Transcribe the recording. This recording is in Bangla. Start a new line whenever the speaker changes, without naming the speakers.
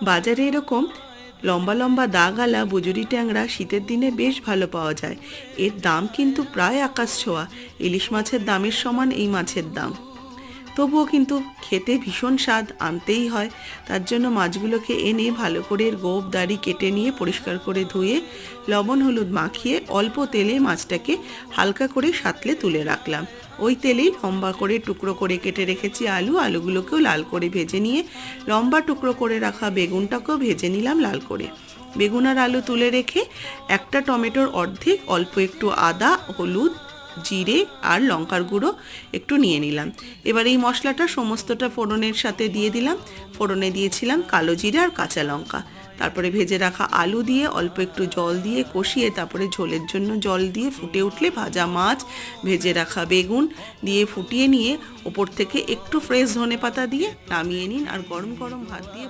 বাজারে এরকম লম্বা লম্বা দাগালা বুজুরি ট্যাংরা শীতের দিনে বেশ ভালো পাওয়া যায়। এর দাম কিন্তু প্রায় আকাশ ছোঁয়া। ইলিশ মাছের দামের সমান এই মাছের দাম। তবুও কিন্তু খেতে ভীষণ স্বাদ, আনতেই হয়। তার জন্য মাছগুলোকে এনে ভালো করে এর গোঁফ দাড়ি কেটে নিয়ে পরিষ্কার করে ধুয়ে লবণ হলুদ মাখিয়ে অল্প তেলে মাছটাকে হালকা করে সাঁতলে তুলে রাখলাম। ওই তেলেই লম্বা করে টুকরো করে কেটে রেখেছি আলুগুলোকেও লাল করে ভেজে নিয়ে লম্বা টুকরো করে রাখা বেগুনটাকেও ভেজে নিলাম লাল করে। বেগুন আর আলু তুলে রেখে একটা টমেটোর অর্ধেক অল্প একটু আদা, হলুদ, জিরে আর লঙ্কার গুঁড়ো একটু নিয়ে নিলাম। এবার এই মশলাটা সমস্তটা ফোড়নের সাথে দিয়ে দিলাম। ফোড়নে দিয়েছিলাম কালো জিরে আর কাঁচা লঙ্কা। তারপরে ভেজে রাখা আলু দিয়ে অল্প একটু জল দিয়ে কষিয়ে তারপরে ঝোলের জন্য জল দিয়ে ফুটে উঠলে ভাজা মাছ, ভেজে রাখা বেগুন দিয়ে ফুটিয়ে নিয়ে ওপর থেকে একটু ফ্রেশ ধনেপাতা দিয়ে নামিয়ে নিন আর গরম গরম ভাত দিয়ে